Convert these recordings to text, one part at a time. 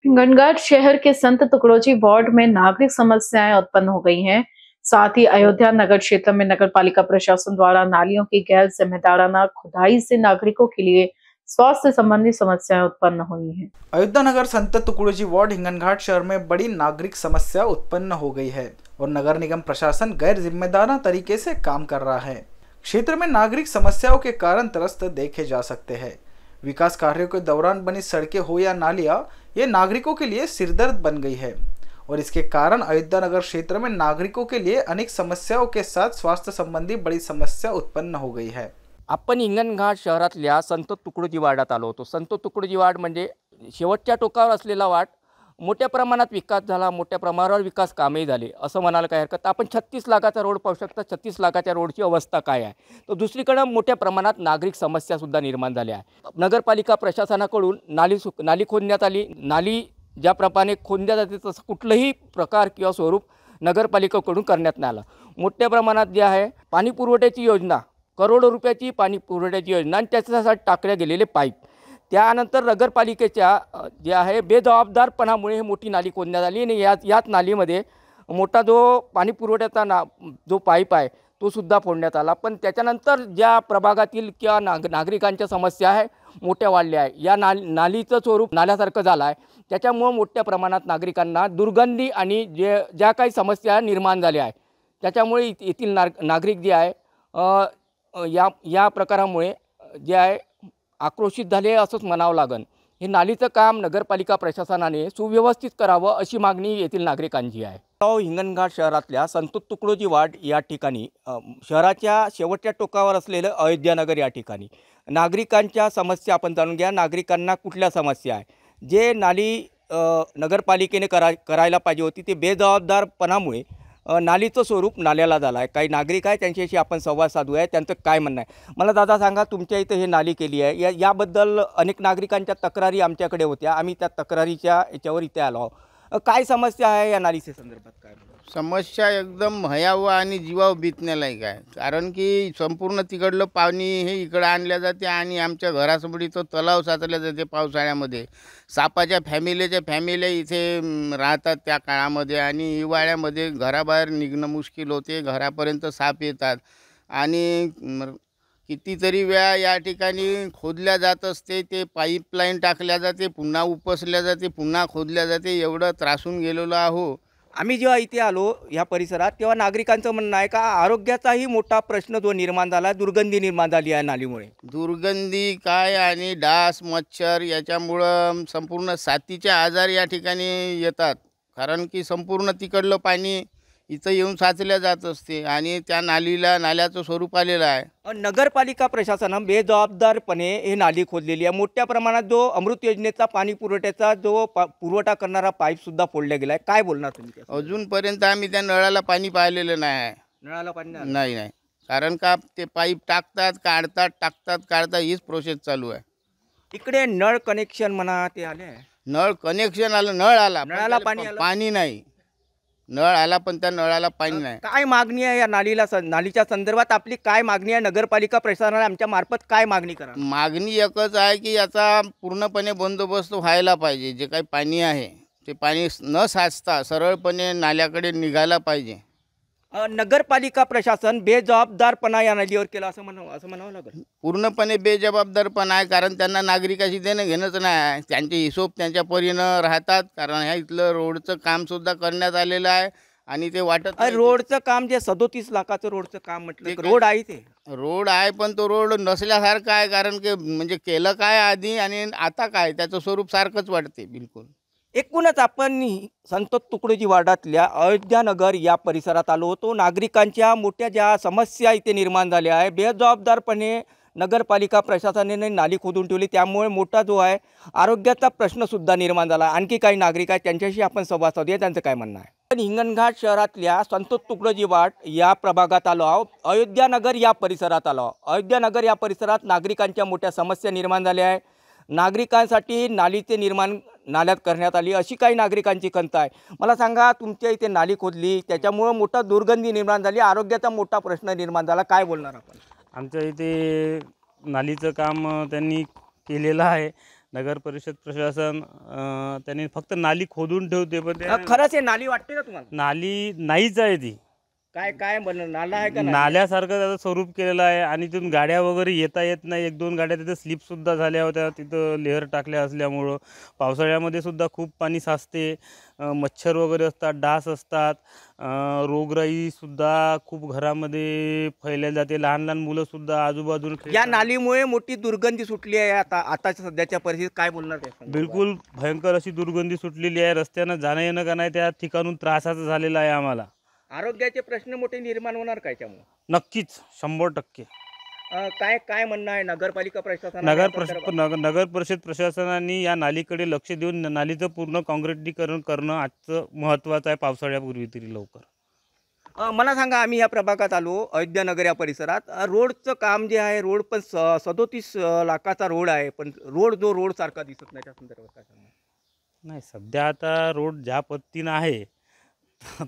गनगढ़ शहर के संत तुकडोजी वार्ड में नागरिक समस्याएं उत्पन्न हो गई हैं। साथ ही अयोध्या नगर क्षेत्र में नगर पालिका प्रशासन द्वारा नालियों की गैर जिम्मेदाराना खुदाई से नागरिकों के लिए स्वास्थ्य संबंधी समस्याएं उत्पन्न हुई हैं। अयोध्या नगर संत तुकडोजी वार्ड हिंगनघाट शहर में बड़ी नागरिक समस्या उत्पन्न हो गई है और नगर निगम प्रशासन गैर जिम्मेदाराना तरीके से काम कर रहा है। क्षेत्र में नागरिक समस्याओं के कारण त्रस्त देखे जा सकते हैं। विकास कार्यों के दौरान बनी सड़कें हो या नालियां, ये नागरिकों के लिए सिरदर्द बन गई है और इसके कारण अयोध्या नगर क्षेत्र में नागरिकों के लिए अनेक समस्याओं के साथ स्वास्थ्य संबंधी बड़ी समस्या उत्पन्न हो गई है। आपण हिंगणघाट शहरातल्या संत तुकडोजी वार्डात आलो होतो। संत तुकडोजी वार्ड म्हणजे शेवटच्या टोकावर असलेला वार्ड। मोठ्या प्रमाणात विकास झाला, मोठ्या प्रमाणावर विकास कामही झाले असं म्हणायला काही हरकत. आपण 36 लाखाचा रोड पाहू शकता. 36 लाखाच्या रोडची अवस्था काय आहे, तर दुसरीकडे मोठ्या प्रमाणात नागरिक समस्यासुद्धा निर्माण झाल्या आहे। नगरपालिका प्रशासनाकडून नाली खोदण्यात आली। नाली ज्याप्रमाणे खोदल्या जाते तसं कुठलंही प्रकार किंवा स्वरूप नगरपालिकेकडून करण्यात नाही आलं। मोठ्या प्रमाणात जे आहे पाणी पुरवठ्याची योजना, करोडो रुपयाची पाणी पुरवठ्याची योजना आणि त्याच्यासाठी टाकले गेलेले पाईप, त्यानंतर नगरपालिकेच्या जे आहे बेजबाबदारपणामुळे ही मोठी नाली खोदण्यात आली आणि याच नालीमध्ये मोठा जो पाणी पुरवठ्याचा जो पाईप आहे तो सुद्धा फोडण्यात आला। पण त्याच्यानंतर ज्या प्रभागातील किंवा नागरिकांच्या समस्या आहे मोठ्या वाढल्या आहे। या नालीचं स्वरूप नाल्यासारखं झालं आहे, त्याच्यामुळे मोठ्या प्रमाणात नागरिकांना दुर्गंधी आणि ज्या काही समस्या निर्माण झाल्या आहे त्याच्यामुळे येथील नागरिक जे आहे या प्रकारामुळे जे आहे आक्रोशित झाले असंच म्हणावं लागेल। हे नालीचं काम नगरपालिका प्रशासनाने सुव्यवस्थित करावं अशी मागणी येथील नागरिकांची आहे। हिंगणघाट शहरातल्या संत तुकडोजी वार्ड या ठिकाणी शहराच्या शेवटच्या टोकावर असलेलं अयोध्या नगर या ठिकाणी नागरिकांच्या समस्या आपण जाणून घ्या। नागरिकांना कुठल्या समस्या आहे, जे नाली नगरपालिकेने करायला पाहिजे होती ते बेजबाबदारपणामुळे नालीचं स्वरूप नाल्याला झालं आहे। काही नागरिक आहे त्यांच्याशी आपण संवाद साधूया, त्यांचं काय म्हणणं आहे। मला दादा सांगा, तुमच्या इथे हे नाली केली आहे, याबद्दल अनेक नागरिकांच्या तक्रारी आमच्याकडे होत्या। आम्ही त्या तक्रारीच्या याच्यावर इथे आलो आहोत। काय समस्या आहे या नालीच्या संदर्भात? काय समस्या एकदम भयावह आणि जीवावर बेतण्यालायक आहे। कारण की संपूर्ण तिकडलं पाणी हे इकडं आणल्या जाते आणि आमच्या घरासमोर तो तलाव साचल्या जाते। पावसाळ्यामध्ये सापाच्या फॅमिल्या इथे राहतात त्या काळामध्ये आणि हिवाळ्यामध्ये घराबाहेर निघणं मुश्किल होते, घरापर्यंत साप येतात आणि कितीतरी वेळा या ठिकाणी खोदल्या जात असते। ते पाईपलाईन टाकल्या जाते, पुन्हा उपसल्या जाते, पुन्हा खोदल्या जाते। एवढं त्रासून गेलेलो आहो आम्ही। जेव्हा इथे आलो या परिसरात तेव्हा नागरिकांचं म्हणणं आहे का आरोग्याचाही मोठा प्रश्न जो निर्माण झाला, दुर्गंधी निर्माण झाली आहे नालीमुळे। दुर्गंधी काय आणि डास मच्छर याच्यामुळं संपूर्ण साथीचे आजार या ठिकाणी येतात। कारण की संपूर्ण तिकडलं पाणी इथं येऊन साचल्या जात असते आणि त्या नाल्याचं स्वरूप आलेलं आहे। नगरपालिका प्रशासनाने बेजबाबदारपणे हे नाली खोदलेली आहे। मोठ्या प्रमाणात जो अमृत योजनेचा पाणी पुरवठ्याचा जो पुरवठा करणारा पाईप सुद्धा फोडला गेला आहे। काय बोलणार तुम्ही? अजूनपर्यंत आम्ही त्या नळाला पाणी पाहिलेलं नाही आहे। नळाला पाणी नाही, कारण का ते पाईप टाकतात काढतात हीच प्रोसेस चालू आहे। इकडे नळ कनेक्शन म्हणा ते आले, नळ कनेक्शन आलं, नळाला पाणी नाही। नळ आला पण त्या नळाला पाणी नाही। काय मागणी आहे या नालीच्या संदर्भात? आपली काय मागणी आहे? नगरपालिका प्रशासनाने आमच्या मार्फत काय मागणी करा? मागणी एकच आहे की याचा पूर्णपणे बंदोबस्त व्हायला पाहिजे। जे काही पाणी आहे ते पाणी न साचता सरळपणे नाल्याकडे निघायला पाहिजे। नगरपालिका प्रशासन बेजबाबदारपणा या नदीवर केला असं म्हणावं लागेल। पूर्णपणे बेजबाबदारपणा आहे, कारण त्यांना नागरिकाशी देणं घेणंच नाही आहे। त्यांचे हिशोब त्यांच्या परीनं राहतात। कारण ह्या इथलं रोडचं कामसुद्धा करण्यात आलेलं आहे आणि ते वाटत रोडचं काम जे 37 लाखाचं रोडचं काम म्हटलं, रोड आहे ते रोड आहे पण तो रोड नसल्यासारखा आहे। कारण की म्हणजे केलं काय आधी आणि आता काय त्याचं स्वरूप सारखंच वाटते बिलकुल। एकूणच आपण संत तुकडोजी वार्डातल्या अयोध्या नगर या परिसरात आलो होतो। नागरिकांच्या मोठ्या ज्या समस्या इथे निर्माण झाल्या आहे, बेजबाबदारपणे नगरपालिका प्रशासनाने नाली खोदून ठेवली, त्यामुळे मोठा जो आहे आरोग्याचा प्रश्नसुद्धा निर्माण झाला। आणखी काही नागरिक आहेत त्यांच्याशी आपण संवाद साधूया, त्यांचं काय म्हणणं आहे। पण हिंगणघाट शहरातल्या संत तुकडोजी वार्ड या प्रभागात आलो आहोत। अयोध्या नगर या परिसरात आलो आहोत। अयोध्या नगर या परिसरात नागरिकांच्या मोठ्या समस्या निर्माण झाल्या आहे। नागरिकांसाठी नालीचे निर्माण नाल्यात करण्यात आली अशी काही नागरिकांची खंत आहे। मला सांगा, तुमच्या इथे नाली खोदली त्याच्यामुळे मोठा दुर्गंधी निर्माण झाली, आरोग्याचा मोठा प्रश्न निर्माण झाला, काय बोलणार आपण? आमच्या इथे नालीचं काम त्यांनी केलेलं आहे नगर परिषद प्रशासन त्यांनी फक्त नाली खोदून ठेवते, पण ते खरंच हे नाली वाटते का तुम्हाला? नाली नाहीच आहे ती. काय काय नाला आहे का नाली? नाल्यासारखं त्याचं स्वरूप केलेलं आहे आणि तिथून गाड्या वगैरे येता येत नाही. 1-2 गाड्या तिथं स्लिपसुद्धा झाल्या होत्या तिथं लेअर टाकल्या असल्यामुळं. पावसाळ्यामध्ये सुद्धा खूप पाणी साचते, मच्छर वगैरे असतात, डास असतात, रोगराईसुद्धा खूप घरामध्ये फैलायला जाते. लहान लहान मुलंसुद्धा आजूबाजूला या खेळतात. नालीमुळे मोठी दुर्गंधी सुटली आहे. आताच्या सध्याच्या परिस्थितीत काय बोलणार ते? बिलकुल भयंकर अशी दुर्गंधी सुटलेली आहे. रस्त्यानं जाणं येणं का नाही त्या ठिकाणून त्रासाचं झालेलं आहे आम्हाला. आरोग्याचे प्रश्न मोठे निर्माण होणार काय त्यामुळे? नक्कीच 100%. काय काय म्हणणं आहे नगरपालिका प्रशासन? नगर परिषद प्रशासनाने या नालीकडे लक्ष देऊन नालीचं पूर्ण काँक्रिटीकरण करणं आजचं महत्त्वाचं आहे, पावसाळ्यापूर्वी तरी लवकर. मला सांगा, आम्ही या प्रभागात आलो, अयोध्यानगर या परिसरात. रोडचं काम जे आहे, रोड पण 37 लाखाचा रोड आहे, पण जो रोड सारखा दिसत नाही, त्या संदर्भात काय सांगा? नाही, सध्या आता रोड ज्या पद्धतीनं आहे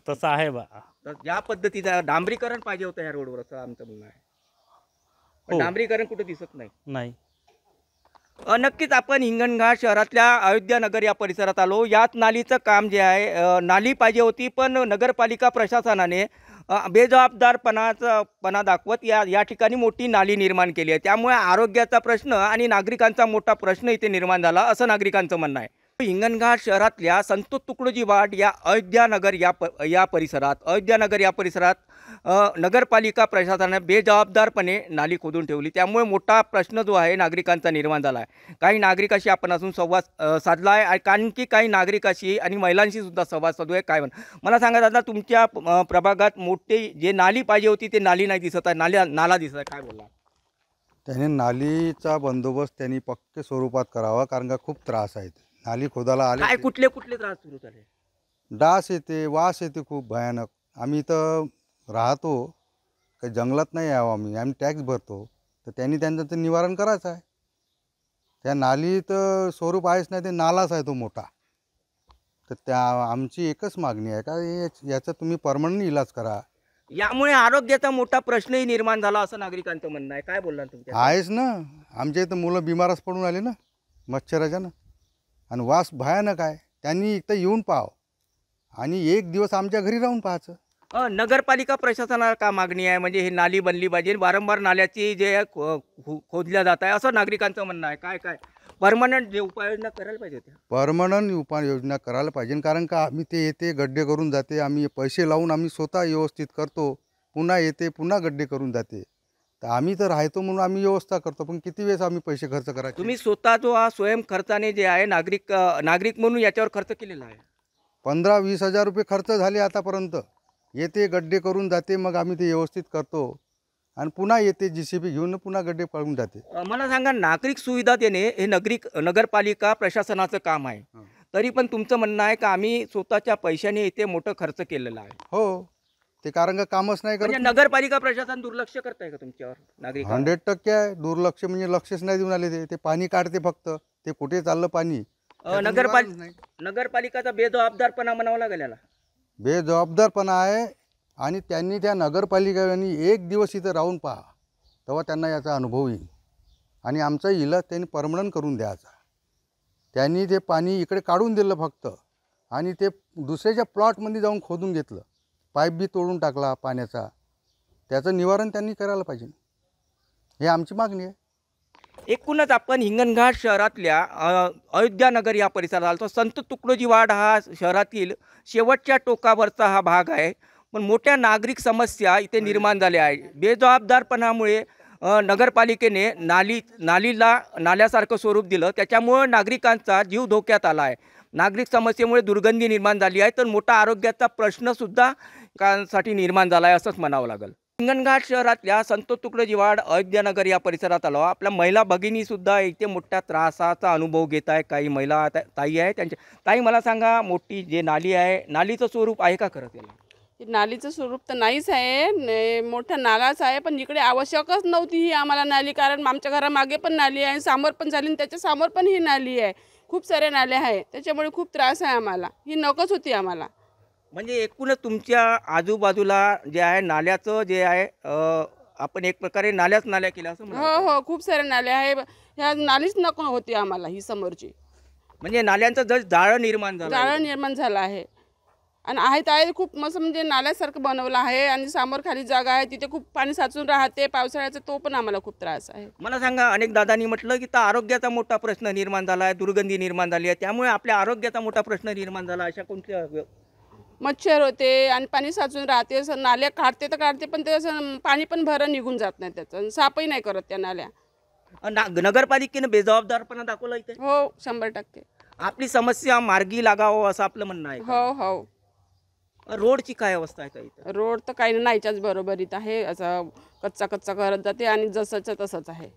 तसं आहे बा. तर ज्या पद्धतीचं डांबरीकरण पाहिजे होतं ह्या रोडवर, असं आमचं म्हणणं आहे. पण हो. डांबरीकरण कुठे दिसत नाही. नाही. नक्कीच आपण हिंगणघाट शहरातल्या अयोध्यानगर या परिसरात आलो. यात नालीचं काम जे आहे, नाली पाहिजे होती, पण नगरपालिका प्रशासनाने बेजबाबदारपणा दाखवत या ठिकाणी मोठी नाली निर्माण केली आहे. त्यामुळे आरोग्याचा प्रश्न आणि नागरिकांचा मोठा प्रश्न इथे निर्माण झाला, असं नागरिकांचं म्हणणं आहे. हिंगणघाट शहरातल्या संत तुकडोजी वार्ड या अयोध्यानगर या परिसरात नगरपालिका प्रशासनाने बेजबाबदारपणे नाली खोदून ठेवली. त्यामुळे मोठा प्रश्न जो आहे नागरिकांचा निर्माण झाला आहे. काही नागरिकाशी आपण अजून संवाद साधला आहे, कारण की काही नागरिकाशी आणि महिलांशी सुद्धा संवाद साधू आहे. काय मला सांगा दादा, तुमच्या प्रभागात मोठे जे नाली पाहिजे होती ते नाली नाही दिसत आहे, नाला दिसत आहे, काय बोलला? त्याने नालीचा बंदोबस्त त्यांनी पक्के स्वरूपात करावा, कारण का खूप त्रास आहे. नाली खोदायला आले काय कुठले त्रास सुरू झाले? डास येते, वास येते खूप भयानक. आम्ही इथं राहतो, काही जंगलात नाही यावं, आम्ही टॅक्स भरतो, तर त्यांनी त्यांचं ते निवारण करायचं आहे. त्या नालीचं स्वरूप आहेच नाही, ते नालाच आहे तो मोठा. तर त्या आमची एकच मागणी आहे का याचा तुम्ही परमनंट इलाज करा. यामुळे आरोग्याचा मोठा प्रश्नही निर्माण झाला, असं नागरिकांचं म्हणणं आहे. काय बोलणार तुमच्या? आहेच ना, आमच्या इथं मुलं बिमारच पडून आले ना मच्छराच्यानं, आणि वास भयानक आहे. त्यांनी इथं येऊन पाहावं आणि एक दिवस आमच्या घरी राहून पाहायचं. नगरपालिका प्रशासनाला का मागणी आहे? म्हणजे ही नाली बनली पाहिजे, वारंवार नाल्याची जे खोदल्या जात आहे, असं नागरिकांचं म्हणणं आहे. काय परमनंट जे उपाययोजना करायला पाहिजे होत्या? परमनंट उपाययोजना करायला पाहिजे, कारण का आम्ही ते येते गड्डे करून जाते, आम्ही पैसे लावून आम्ही स्वतः व्यवस्थित करतो, पुन्हा येते पुन्हा गड्डे करून जाते. तर आम्ही तर राहतो म्हणून आम्ही व्यवस्था करतो, पण किती वेळेस आम्ही पैसे खर्च करायचे? तुम्ही स्वतः जो हा स्वयं खर्चाने जे आहे नागरिक म्हणून याच्यावर खर्च केलेला आहे. 15-20 हजार रुपये खर्च झाले आतापर्यंत. येते गड्डे करून जाते, मग आम्ही ते व्यवस्थित करतो आणि पुन्हा येते JCB घेऊन पुन्हा गड्डे पळून जाते. मला सांगा, नागरिक सुविधा देणे हे नगरपालिका प्रशासनाचं काम आहे, तरी पण तुमचं म्हणणं आहे का आम्ही स्वतःच्या पैशाने इथे मोठं खर्च केलेला आहे? हो, ते कारण का कामच नाही म्हणजे करत. नगरपालिका प्रशासन दुर्लक्ष करत आहे का तुमच्यावर? नागरिक 100% आहे. दुर्लक्ष म्हणजे लक्षच नाही देऊन आले. ते पाणी काढते फक्त, ते कुठे चाललं पाणी? नगरपालिकाचा बेजबाबदारपणा म्हणावा लागेल याला. बेजबाबदारपणा आहे. आणि त्यांनी त्या नगरपालिकेने एक दिवस इथं राहून पहा, तेव्हा त्यांना याचा अनुभव येईल. आणि आमचा इलाज त्यांनी परमनंट करून द्यायचा. त्यांनी ते पाणी इकडे काढून दिलं फक्त, आणि ते दुसऱ्याच्या प्लॉटमध्ये जाऊन खोदून घेतलं, पाईप बी तोडून टाकला पाण्याचा. त्याचं निवारण त्यांनी करायला पाहिजे, हे आमची मागणी आहे. एकूणच आपण हिंगणघाट शहरातल्या अयोध्यानगर या परिसरात आलो. संत तुकडोजी वार्ड हा शहरातील शेवटच्या टोकावरचा हा भाग आहे, पण मोठ्या नागरिक समस्या इथे निर्माण झाल्या आहे. बेजबाबदारपणामुळे नगरपालिकेने नाल्यासारखं स्वरूप दिलं, त्याच्यामुळं नागरिकांचा जीव धोक्यात आला आहे. नागरिक समस्येमुळे दुर्गंधी निर्माण झाली आहे, तर मोठा आरोग्याचा प्रश्नसुद्धा साठी निर्माण झाला आहे, असंच म्हणावं लागेल. हिंगणघाट शहरातल्या संत तुकडोजी वार्ड अयोध्यानगर या परिसरात आलो. आपल्या महिला भगिनीसुद्धा इथे मोठ्या त्रासाचा अनुभव घेत आहे. काही महिला ताई आहे, त्यांच्या ताई मला सांगा, मोठी जे नाली आहे, नालीचं स्वरूप आहे का खरं त्याला? नालीचं स्वरूप तर नाहीच आहे, मोठा नालाच आहे, पण इकडे आवश्यकच नव्हती ही आम्हाला नाली, कारण आमच्या घरामागे पण नाली आहे, समोर पण झाली, त्याच्या समोर पण ही नाली आहे. खूप साऱ्या नाल्या आहे, त्याच्यामुळे खूप त्रास आहे आम्हाला. ही नकोच होती आम्हाला. म्हणजे एकूणच तुमच्या आजूबाजूला जे आहे नाल्याचं जे आहे आपण एक प्रकारे नाल्या केल्या असं म्हणा. हो हो, खूप साऱ्या नाल्या आहे. ह्या नालीच नको होती आम्हाला ही समोरची. म्हणजे नाल्यांचं जर जाळं निर्माण झालं जाळं निर्माण झालं आहे आणि आहे खूप मस्त म्हणजे नाल्यासारखं बनवलं आहे आणि समोर खाली जागा आहे, तिथे खूप पाणी साचून राहते पावसाळ्याचा, तो पण आम्हाला खूप त्रास आहे. मला सांगा, अनेक दादांनी म्हटलं की तर आरोग्याचा मोठा प्रश्न निर्माण झाला आहे, दुर्गंधी निर्माण झाली आहे, त्यामुळे आपल्या आरोग्याचा मोठा प्रश्न निर्माण झाला. अशा कोणत्या मच्छर होते आणि पाणी साचून राहते. असं नाल्या काढते तर काढते पण ते असं पाणी पण भरं निघून जात नाही, त्याचं साफही नाही करत त्या नाल्या. नगरपालिकेनं बेजबाबदारपणा दाखवला इथे. हो 100%. आपली समस्या मार्गी लागावं असं आपलं म्हणणं आहे. हो हो. रोडची काय अवस्था आहे का इथं? रोड तर काही नाहीच्याच बरोबरीत आहे, असं कच्चा करत जाते आणि जसंच तसंच आहे.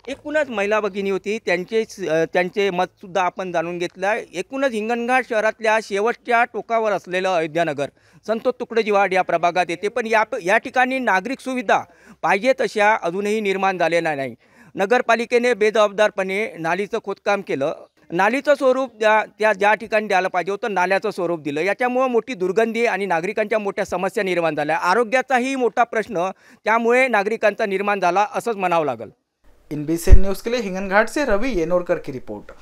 एकूणच महिला भगिनी होती, त्यांचे मतसुद्धा आपण जाणून घेतलं आहे. एकूणच हिंगणघाट शहरातल्या शेवटच्या टोकावर असलेलं अयोध्यानगर संतोष तुकडोजी वाड या प्रभागात येते, पण या ठिकाणी नागरिक सुविधा पाहिजे तशा अजूनही निर्माण झालेल्या नाही. नगरपालिकेने बेजबाबदारपणे नालीचं खोदकाम केलं. नालीचं स्वरूप ज्या ठिकाणी द्यायला पाहिजे होतं नाल्याचं स्वरूप दिलं. याच्यामुळं मोठी दुर्गंधी आणि नागरिकांच्या मोठ्या समस्या निर्माण झाल्या. आरोग्याचाही मोठा प्रश्न त्यामुळे नागरिकांचा निर्माण झाला असंच म्हणावं लागेल. INBCN न्यूज़ के लिए हिंगनघाट से रवि येनोरकर की रिपोर्ट।